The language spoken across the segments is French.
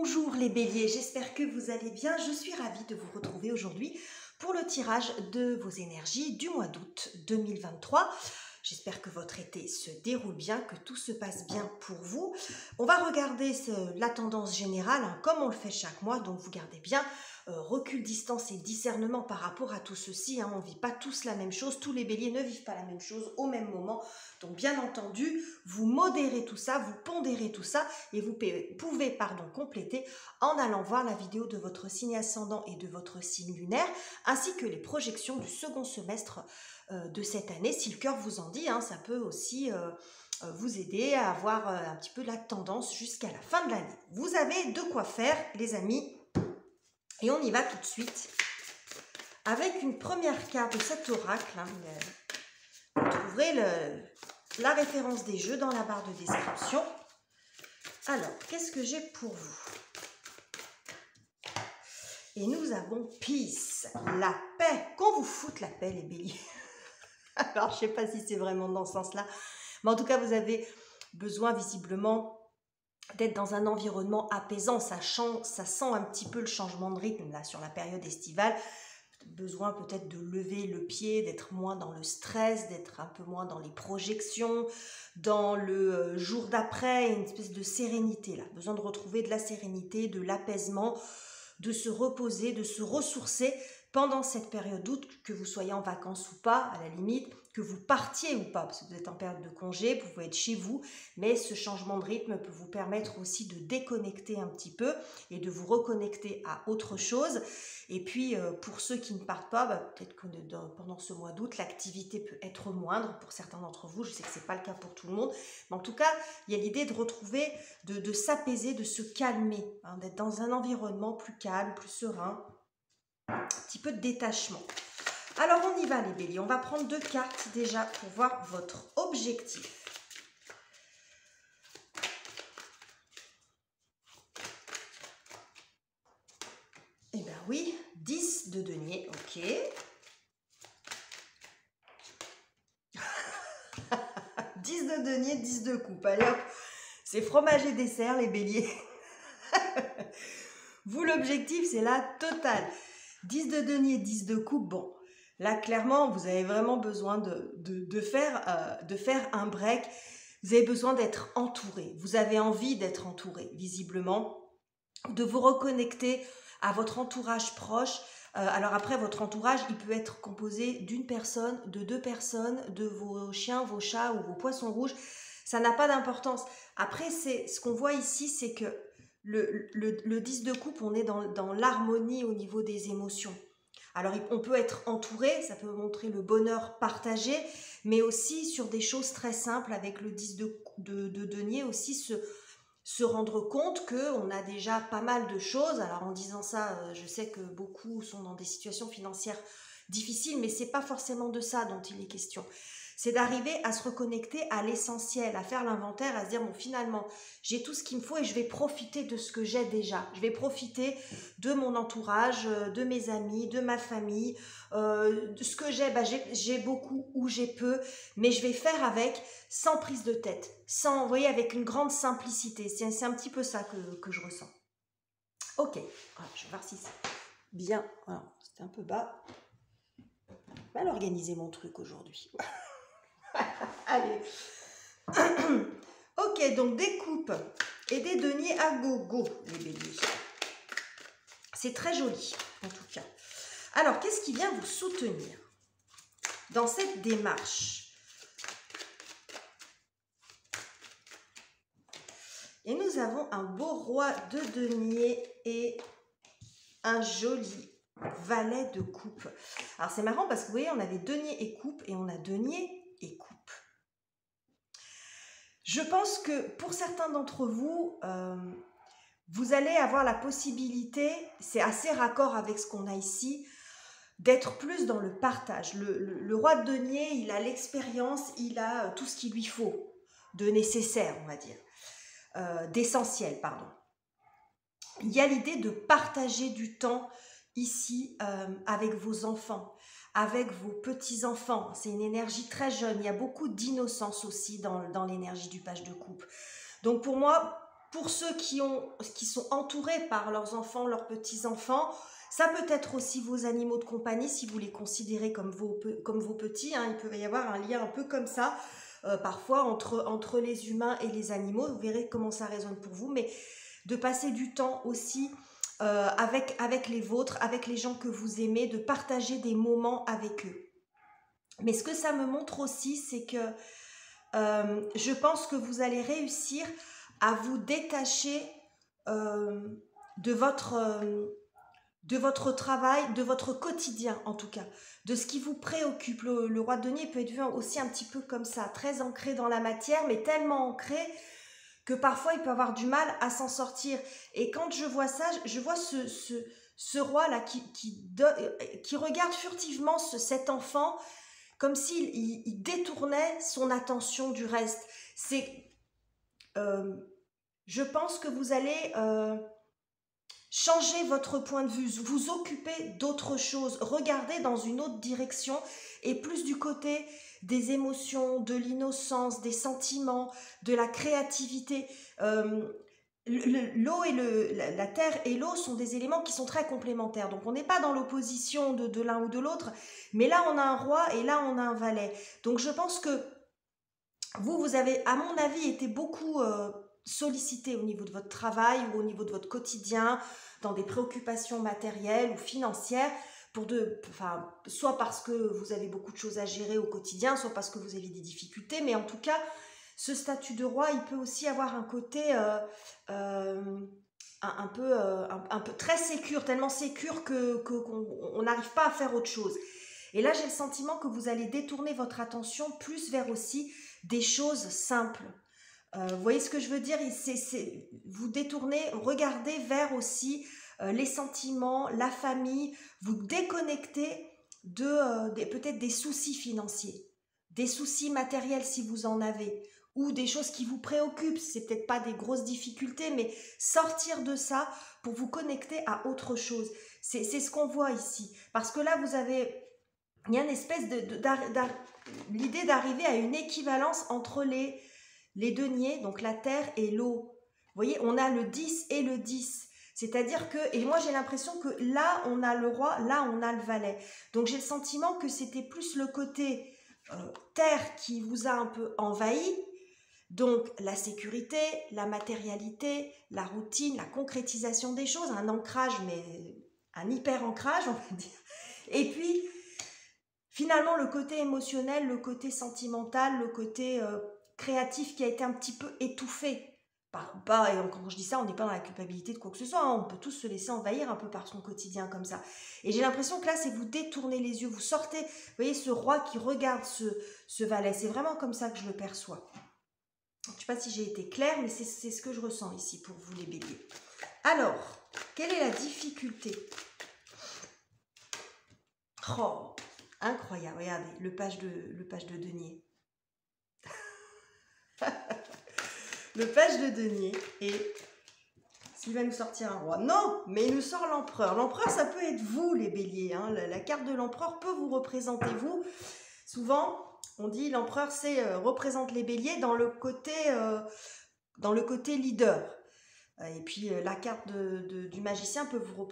Bonjour les béliers, j'espère que vous allez bien. Je suis ravie de vous retrouver aujourd'hui pour le tirage de vos énergies du mois d'août 2023. J'espère que votre été se déroule bien, que tout se passe bien pour vous. On va regarder la tendance générale, comme on le fait chaque mois, donc vous gardez bien recul, distance et discernement par rapport à tout ceci. On ne vit pas tous la même chose, tous les béliers ne vivent pas la même chose au même moment. Donc bien entendu, vous modérez tout ça, vous pondérez tout ça et vous pouvez compléter en allant voir la vidéo de votre signe ascendant et de votre signe lunaire, ainsi que les projections du second semestre de cette année. Si le cœur vous en dit, ça peut aussi vous aider à avoir un petit peu la tendance jusqu'à la fin de l'année. Vous avez de quoi faire, les amis, et on y va tout de suite avec une première carte de cet oracle. Vous trouverez la référence des jeux dans la barre de description. Alors, qu'est-ce que j'ai pour vous? Et nous avons Peace, la paix. Qu'on vous foute la paix, les béliers. Alors, je ne sais pas si c'est vraiment dans ce sens-là, mais en tout cas, vous avez besoin visiblement d'être dans un environnement apaisant. Ça sent un petit peu le changement de rythme là sur la période estivale. Besoin peut-être de lever le pied, d'être moins dans le stress, d'être un peu moins dans les projections, dans le jour d'après, une espèce de sérénité là. Besoin de retrouver de la sérénité, de l'apaisement, de se reposer, de se ressourcer pendant cette période d'août, que vous soyez en vacances ou pas, à la limite, que vous partiez ou pas, parce que vous êtes en période de congé, vous pouvez être chez vous, mais ce changement de rythme peut vous permettre aussi de déconnecter un petit peu et de vous reconnecter à autre chose. Et puis, pour ceux qui ne partent pas, peut-être que pendant ce mois d'août, l'activité peut être moindre pour certains d'entre vous. Je sais que ce n'est pas le cas pour tout le monde, mais en tout cas, il y a l'idée de retrouver, de s'apaiser, de se calmer, d'être dans un environnement plus calme, plus serein, un petit peu de détachement. Alors, on y va les béliers. On va prendre 2 cartes déjà pour voir votre objectif. Eh bien oui, 10 de denier, ok. 10 de denier, 10 de coupe. Allez hop, c'est fromage et dessert les béliers. Vous, l'objectif, c'est la totale. 10 de denier, 10 de coupe, bon. Là, clairement, vous avez vraiment besoin de faire un break. Vous avez besoin d'être entouré. Vous avez envie d'être entouré, visiblement. De vous reconnecter à votre entourage proche. Alors après, votre entourage, il peut être composé d'une personne, de 2 personnes, de vos chiens, vos chats ou vos poissons rouges. Ça n'a pas d'importance. Après, ce qu'on voit ici, c'est que le 10 de coupe, on est dans l'harmonie au niveau des émotions. Alors, on peut être entouré, ça peut montrer le bonheur partagé, mais aussi sur des choses très simples avec le 10 de denier aussi se rendre compte qu'on a déjà pas mal de choses. Alors, en disant ça, je sais que beaucoup sont dans des situations financières difficiles, mais ce n'est pas forcément de ça dont il est question. C'est d'arriver à se reconnecter à l'essentiel, à faire l'inventaire, à se dire, bon, finalement, j'ai tout ce qu'il me faut et je vais profiter de ce que j'ai déjà. Je vais profiter de mon entourage, de mes amis, de ma famille, de ce que j'ai. J'ai beaucoup ou j'ai peu, mais je vais faire avec, sans prise de tête, vous voyez, avec une grande simplicité. C'est un petit peu ça que je ressens. Ok, je vais voir si c'est bien. Alors, c'était un peu bas. Mal organisé mon truc aujourd'hui. Allez. Ok, donc des coupes et des deniers à gogo, les béliers. C'est très joli, en tout cas. Alors, qu'est-ce qui vient vous soutenir dans cette démarche? Et nous avons un beau roi de denier et un joli valet de coupe. Alors, c'est marrant parce que vous voyez, on avait denier et coupe et on a denier et coupe. Je pense que pour certains d'entre vous, vous allez avoir la possibilité, c'est assez raccord avec ce qu'on a ici, d'être plus dans le partage. Le roi de denier, il a l'expérience, il a tout ce qu'il lui faut, de nécessaire, on va dire, d'essentiel, pardon. Il y a l'idée de partager du temps ici avec vos enfants, avec vos petits-enfants. C'est une énergie très jeune. Il y a beaucoup d'innocence aussi dans l'énergie du page de coupe. Donc pour moi, pour ceux qui sont entourés par leurs enfants, leurs petits-enfants, ça peut être aussi vos animaux de compagnie, si vous les considérez comme vos petits, hein. Il peut y avoir un lien un peu comme ça, parfois entre les humains et les animaux. Vous verrez comment ça résonne pour vous, mais de passer du temps aussi avec les vôtres, avec les gens que vous aimez, de partager des moments avec eux. Mais ce que ça me montre aussi, c'est que je pense que vous allez réussir à vous détacher de votre travail, de votre quotidien en tout cas, de ce qui vous préoccupe. Le roi de denier peut être vu aussi un petit peu comme ça, très ancré dans la matière, mais tellement ancré que parfois il peut avoir du mal à s'en sortir. Et quand je vois ça, je vois ce roi-là qui regarde furtivement cet enfant comme s'il détournait son attention du reste. Je pense que vous allez changer votre point de vue, vous occuper d'autre chose, regarder dans une autre direction et plus du côté des émotions, de l'innocence, des sentiments, de la créativité. L'eau et la terre et l'eau sont des éléments qui sont très complémentaires. Donc on n'est pas dans l'opposition de l'un ou de l'autre, mais là on a un roi et là on a un valet. Donc je pense que vous avez, à mon avis, été beaucoup sollicité au niveau de votre travail ou au niveau de votre quotidien, dans des préoccupations matérielles ou financières, soit parce que vous avez beaucoup de choses à gérer au quotidien, soit parce que vous avez des difficultés, mais en tout cas, ce statut de roi, il peut aussi avoir un côté un peu très sécure, tellement sécure qu'on n'arrive pas à faire autre chose. Et là, j'ai le sentiment que vous allez détourner votre attention plus vers aussi des choses simples. Vous voyez ce que je veux dire? Vous détournez, regardez vers aussi les sentiments, la famille, vous déconnectez peut-être des soucis financiers, des soucis matériels si vous en avez, ou des choses qui vous préoccupent. C'est peut-être pas des grosses difficultés, mais sortir de ça pour vous connecter à autre chose. C'est ce qu'on voit ici. Parce que là, il y a une espèce l'idée d'arriver à une équivalence entre les deniers, donc la terre et l'eau. Vous voyez, on a le 10 et le 10. C'est-à-dire que, et moi j'ai l'impression que là on a le roi, là on a le valet. Donc j'ai le sentiment que c'était plus le côté terre qui vous a un peu envahi. Donc la sécurité, la matérialité, la routine, la concrétisation des choses, un ancrage, mais un hyper ancrage on va dire. Et puis finalement le côté émotionnel, le côté sentimental, le côté créatif qui a été un petit peu étouffé. Et quand je dis ça, on n'est pas dans la culpabilité de quoi que ce soit, hein. On peut tous se laisser envahir un peu par son quotidien comme ça. Et j'ai l'impression que là, c'est vous détournez les yeux, vous sortez, vous voyez ce roi qui regarde ce valet. C'est vraiment comme ça que je le perçois. Je ne sais pas si j'ai été claire, mais c'est ce que je ressens ici pour vous les béliers. Alors, quelle est la difficulté? Oh, incroyable, regardez, le page de denier. Le page de denier, et s'il va nous sortir un roi. Non, mais il nous sort l'empereur. L'empereur, ça peut être vous, les béliers, hein. La carte de l'empereur peut vous représenter vous. Souvent, on dit l'empereur, représente les béliers dans le côté leader. Et puis, la carte du magicien peut vous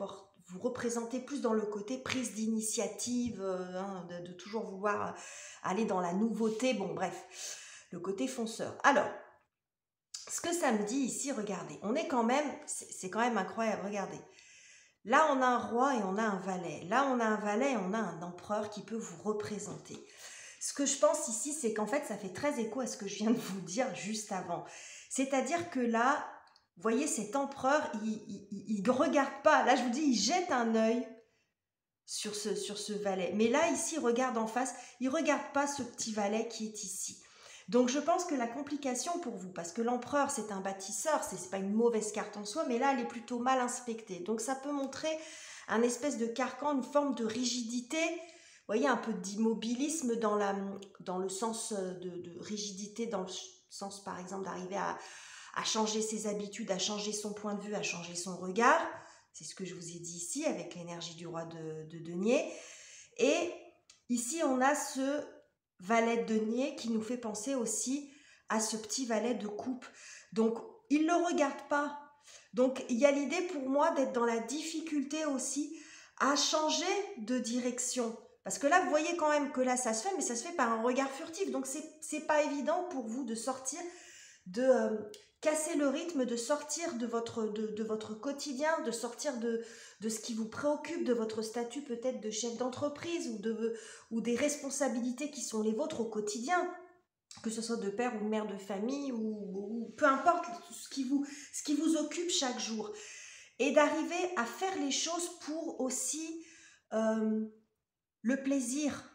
représenter plus dans le côté prise d'initiative, hein, de toujours vouloir aller dans la nouveauté. Bon, bref, le côté fonceur. Alors, ce que ça me dit ici, regardez, on est quand même, c'est quand même incroyable, regardez. Là, on a un roi et on a un valet. Là, on a un valet et on a un empereur qui peut vous représenter. Ce que je pense ici, c'est qu'en fait, ça fait très écho à ce que je viens de vous dire juste avant. C'est-à-dire que là, vous voyez, cet empereur, il ne regarde pas. Là, je vous dis, il jette un œil sur ce valet. Mais là, ici, il regarde en face. Il ne regarde pas ce petit valet qui est ici. Donc, je pense que la complication pour vous, parce que l'empereur, c'est un bâtisseur, ce n'est pas une mauvaise carte en soi, mais là, elle est plutôt mal inspectée. Donc, ça peut montrer un espèce de carcan, une forme de rigidité, vous voyez, un peu d'immobilisme dans le sens de rigidité, dans le sens, par exemple, d'arriver à changer ses habitudes, à changer son point de vue, à changer son regard. C'est ce que je vous ai dit ici, avec l'énergie du roi de denier. Et ici, on a ce valet de denier qui nous fait penser aussi à ce petit valet de coupe. Donc, il ne le regarde pas. Donc, il y a l'idée pour moi d'être dans la difficulté aussi à changer de direction. Parce que là, vous voyez quand même que là, ça se fait, mais ça se fait par un regard furtif. Donc, c'est pas évident pour vous de sortir, de casser le rythme, de sortir de votre quotidien, de sortir de ce qui vous préoccupe, de votre statut peut-être de chef d'entreprise ou des responsabilités qui sont les vôtres au quotidien, que ce soit de père ou de mère de famille ou peu importe ce qui vous occupe chaque jour. Et d'arriver à faire les choses pour aussi le plaisir,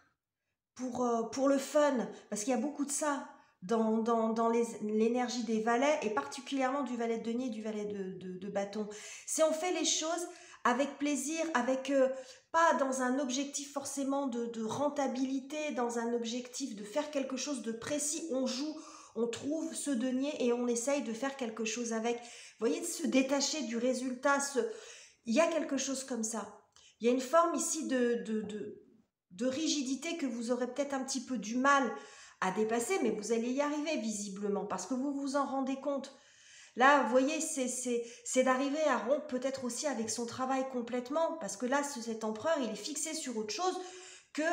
pour le fun, parce qu'il y a beaucoup de ça dans l'énergie des valets, et particulièrement du valet de denier et du valet de bâton. C'est on fait les choses avec plaisir, avec pas dans un objectif forcément de rentabilité, dans un objectif de faire quelque chose de précis. On joue, on trouve ce denier et on essaye de faire quelque chose avec. Vous voyez, de se détacher du résultat. Il y a quelque chose comme ça. Il y a une forme ici de rigidité que vous aurez peut-être un petit peu du mal à dépasser, mais vous allez y arriver visiblement, parce que vous vous en rendez compte. Là, vous voyez, c'est d'arriver à rompre peut-être aussi avec son travail complètement, parce que là, cet empereur, il est fixé sur autre chose que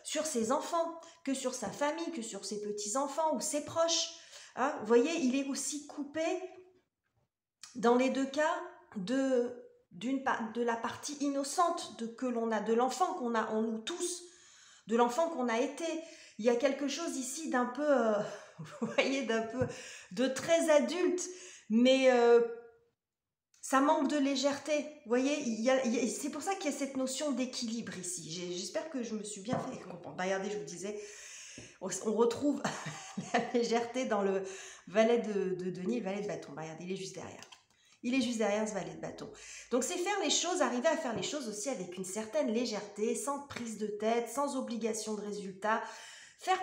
sur ses enfants, que sur sa famille, que sur ses petits-enfants ou ses proches. Hein, vous voyez, il est aussi coupé, dans les deux cas, de la partie innocente que l'on a, de l'enfant qu'on a en nous tous, de l'enfant qu'on a été. Il y a quelque chose ici d'un peu, vous voyez, de très adulte, mais ça manque de légèreté. Vous voyez, c'est pour ça qu'il y a cette notion d'équilibre ici. J'espère que je me suis bien fait comprendre. Regardez, je vous disais, on retrouve la légèreté dans le valet de denier et le valet de bâton. Regardez, il est juste derrière. Il est juste derrière ce valet de bâton. Donc, c'est faire les choses, arriver à faire les choses aussi avec une certaine légèreté, sans prise de tête, sans obligation de résultat. Faire,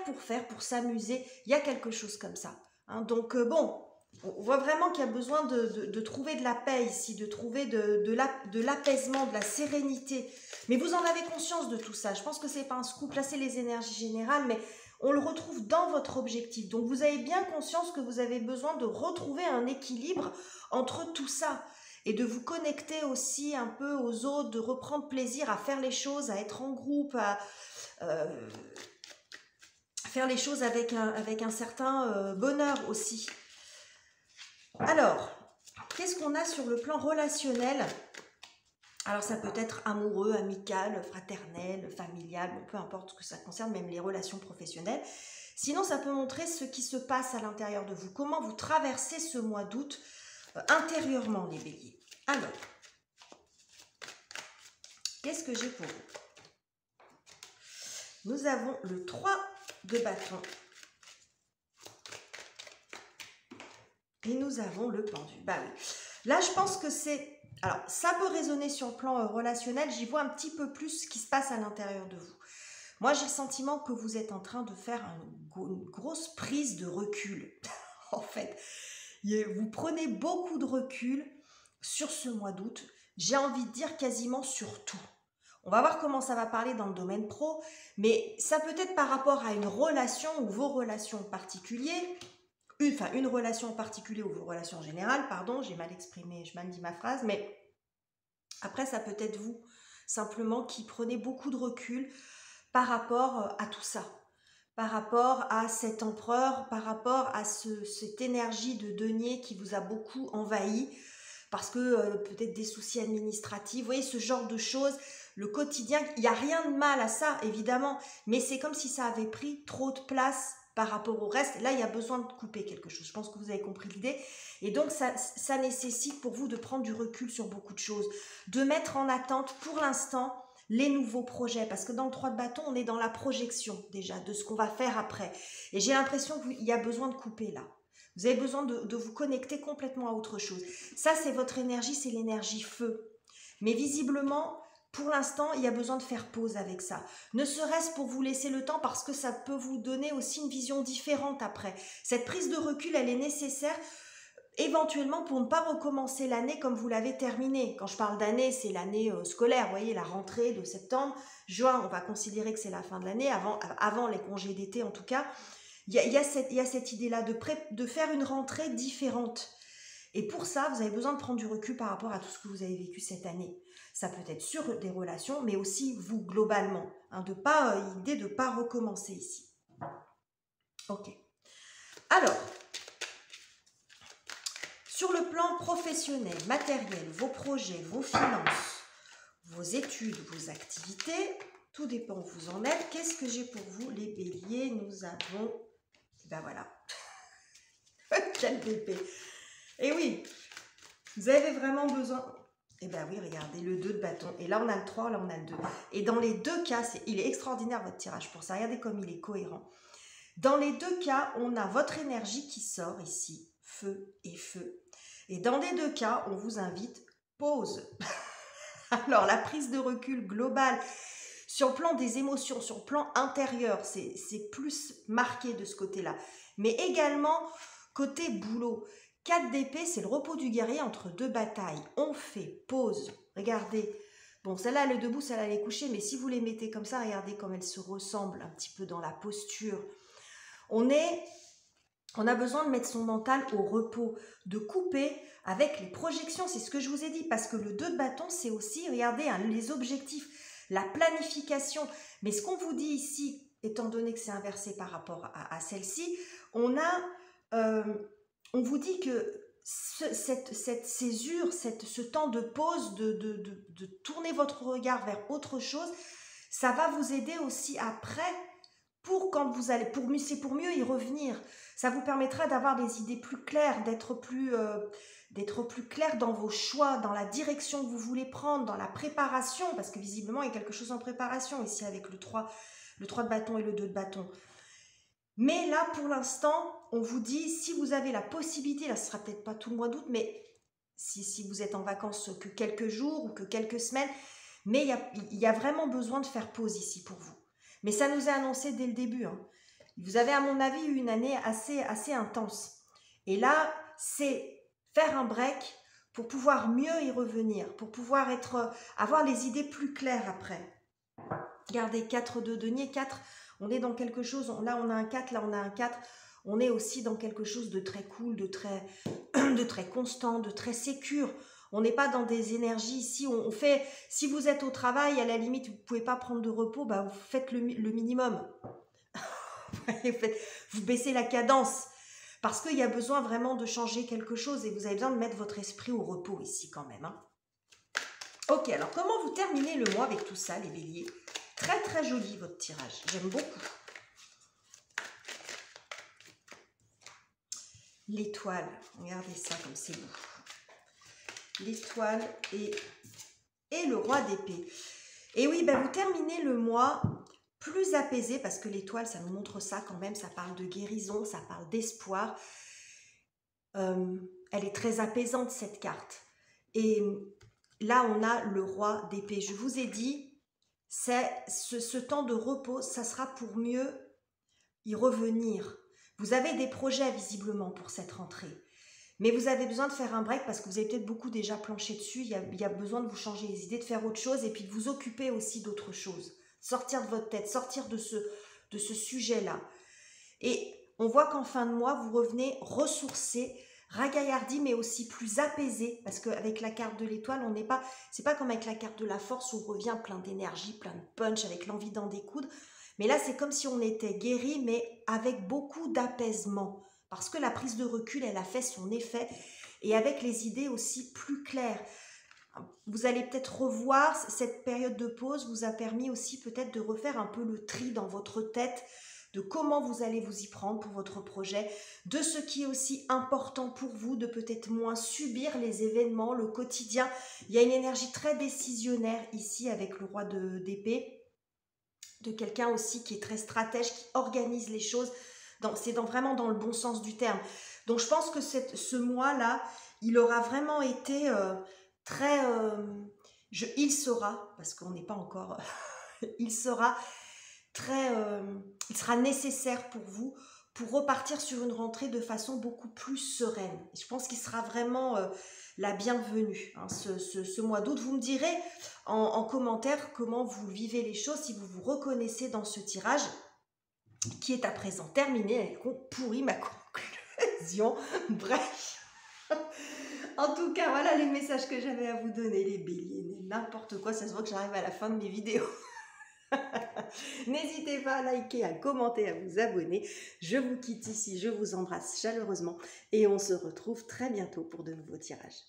pour s'amuser. Il y a quelque chose comme ça. Hein. Donc, bon, on voit vraiment qu'il y a besoin de trouver de la paix ici, de trouver de l'apaisement, de la sérénité. Mais vous en avez conscience de tout ça. Je pense que ce n'est pas un scoop. Là, c'est les énergies générales, mais on le retrouve dans votre objectif. Donc, vous avez bien conscience que vous avez besoin de retrouver un équilibre entre tout ça et de vous connecter aussi un peu aux autres, de reprendre plaisir à faire les choses, à être en groupe, à faire les choses avec un certain bonheur aussi. Alors, qu'est-ce qu'on a sur le plan relationnel ? Alors, ça peut être amoureux, amical, fraternel, familial, bon, peu importe ce que ça concerne, même les relations professionnelles. Sinon, ça peut montrer ce qui se passe à l'intérieur de vous, comment vous traversez ce mois d'août intérieurement, les béliers. Alors, qu'est-ce que j'ai pour vous ? Nous avons le 3 de bâton. Et nous avons le pendu. Bah oui. Là, je pense que c'est... Alors, ça peut résonner sur le plan relationnel. J'y vois un petit peu plus ce qui se passe à l'intérieur de vous. Moi, j'ai le sentiment que vous êtes en train de faire une grosse prise de recul. En fait, vous prenez beaucoup de recul sur ce mois d'août. J'ai envie de dire quasiment sur tout. On va voir comment ça va parler dans le domaine pro, mais ça peut être par rapport à une relation ou vos relations particulières, une relation en particulier ou vos relations en général, pardon, j'ai mal exprimé, je mal dit ma phrase, mais après ça peut être vous, simplement qui prenez beaucoup de recul par rapport à tout ça, par rapport à cet empereur, par rapport à cette énergie de denier qui vous a beaucoup envahi, parce que peut-être des soucis administratifs, vous voyez, ce genre de choses, le quotidien, il n'y a rien de mal à ça, évidemment, mais c'est comme si ça avait pris trop de place par rapport au reste. Là, il y a besoin de couper quelque chose. Je pense que vous avez compris l'idée. Et donc, ça nécessite pour vous de prendre du recul sur beaucoup de choses, de mettre en attente pour l'instant les nouveaux projets, parce que dans le 3 de bâton, on est dans la projection déjà de ce qu'on va faire après. Et j'ai l'impression qu'il y a besoin de couper là. Vous avez besoin de vous connecter complètement à autre chose. Ça, c'est votre énergie, c'est l'énergie feu. Mais visiblement, pour l'instant, il y a besoin de faire pause avec ça. Ne serait-ce pour vous laisser le temps, parce que ça peut vous donner aussi une vision différente après. Cette prise de recul, elle est nécessaire éventuellement pour ne pas recommencer l'année comme vous l'avez terminée. Quand je parle d'année, c'est l'année scolaire, vous voyez, la rentrée de septembre, juin, on va considérer que c'est la fin de l'année, avant les congés d'été en tout cas. Il y a cette idée-là de faire une rentrée différente. Et pour ça, vous avez besoin de prendre du recul par rapport à tout ce que vous avez vécu cette année. Ça peut être sur des relations, mais aussi vous globalement. Hein, l'idée de ne pas recommencer ici. Ok. Alors, sur le plan professionnel, matériel, vos projets, vos finances, vos études, vos activités, tout dépend où vous en êtes. Qu'est-ce que j'ai pour vous, les béliers? Nous avons... Ben voilà. Quel bébé. Et oui, vous avez vraiment besoin... Eh bien oui, regardez, le 2 de bâton. Et là, on a le 3, là, on a le 2. Et dans les deux cas, il est extraordinaire, votre tirage pour ça. Regardez comme il est cohérent. Dans les deux cas, on a votre énergie qui sort ici, feu et feu. Et dans les deux cas, on vous invite, pause. Alors, la prise de recul globale, sur le plan des émotions, sur le plan intérieur, c'est plus marqué de ce côté-là. Mais également, côté boulot, 4 d'épée, c'est le repos du guerrier entre deux batailles. On fait pause. Regardez. Bon, celle-là, elle est debout, celle-là, elle est couchée. Mais si vous les mettez comme ça, regardez comme elles se ressemblent un petit peu dans la posture. On a besoin de mettre son mental au repos, de couper avec les projections. C'est ce que je vous ai dit. Parce que le 2 de bâton, c'est aussi, regardez, hein, les objectifs, la planification. Mais ce qu'on vous dit ici, étant donné que c'est inversé par rapport à celle-ci, on vous dit que cette césure, ce temps de pause, de tourner votre regard vers autre chose, ça va vous aider aussi après pour quand vous allez, c'est pour mieux y revenir. Ça vous permettra d'avoir des idées plus claires, d'être plus clair dans vos choix, dans la direction que vous voulez prendre, dans la préparation, parce que visiblement il y a quelque chose en préparation ici avec le 3 de bâton et le 2 de bâton. Mais là, pour l'instant, on vous dit, si vous avez la possibilité, là, ce ne sera peut-être pas tout le mois d'août, mais si vous êtes en vacances que quelques jours ou que quelques semaines, mais il y a vraiment besoin de faire pause ici pour vous. Mais ça nous est annoncé dès le début. Hein. Vous avez, à mon avis, eu une année assez intense. Et là, c'est faire un break pour pouvoir mieux y revenir, pour pouvoir avoir les idées plus claires après. Regardez, 4 de denier, 4... On est dans quelque chose, là on a un 4, là on a un 4, on est aussi dans quelque chose de très cool, de très constant, de très sécure. On n'est pas dans des énergies ici, on fait, si vous êtes au travail, à la limite vous ne pouvez pas prendre de repos, bah vous faites le minimum. Vous baissez la cadence, parce qu'il y a besoin vraiment de changer quelque chose et vous avez besoin de mettre votre esprit au repos ici quand même. Hein. Ok, alors comment vous terminez le mois avec tout ça les béliers ? Très très joli votre tirage, j'aime beaucoup. L'étoile, regardez ça comme c'est beau. L'étoile et le roi d'épée. Et oui, ben vous terminez le mois plus apaisé parce que l'étoile, ça nous montre ça quand même, ça parle de guérison, ça parle d'espoir. Elle est très apaisante cette carte. Et là, on a le roi d'épée. Je vous ai dit, c'est ce temps de repos, ça sera pour mieux y revenir. Vous avez des projets visiblement pour cette rentrée, mais vous avez besoin de faire un break parce que vous avez peut-être beaucoup déjà planché dessus, il y a besoin de vous changer les idées, de faire autre chose et puis de vous occuper aussi d'autre chose. Sortir de votre tête, sortir de ce sujet-là. Et on voit qu'en fin de mois, vous revenez ressourcé, ragaillardi, mais aussi plus apaisé, parce qu'avec la carte de l'étoile, c'est pas comme avec la carte de la force où on revient plein d'énergie, plein de punch, avec l'envie d'en découdre, mais là c'est comme si on était guéri, mais avec beaucoup d'apaisement, parce que la prise de recul, elle a fait son effet, et avec les idées aussi plus claires. Vous allez peut-être revoir, cette période de pause vous a permis aussi peut-être de refaire un peu le tri dans votre tête, de comment vous allez vous y prendre pour votre projet, de ce qui est aussi important pour vous, de peut-être moins subir les événements, le quotidien. Il y a une énergie très décisionnaire ici avec le roi d'épée, de quelqu'un aussi qui est très stratège, qui organise les choses. C'est vraiment dans le bon sens du terme. Donc je pense que ce mois-là, il aura vraiment été très... il sera, parce qu'on n'est pas encore... il sera il sera nécessaire pour vous pour repartir sur une rentrée de façon beaucoup plus sereine. Je pense qu'il sera vraiment la bienvenue, hein, ce mois d'août. Vous me direz en commentaire comment vous vivez les choses, si vous vous reconnaissez dans ce tirage qui est à présent terminé, avec pourri ma conclusion. Bref. En tout cas, voilà les messages que j'avais à vous donner, les béliers, n'importe quoi, ça se voit que j'arrive à la fin de mes vidéos. N'hésitez pas à liker, à commenter, à vous abonner. Je vous quitte ici, je vous embrasse chaleureusement et on se retrouve très bientôt pour de nouveaux tirages.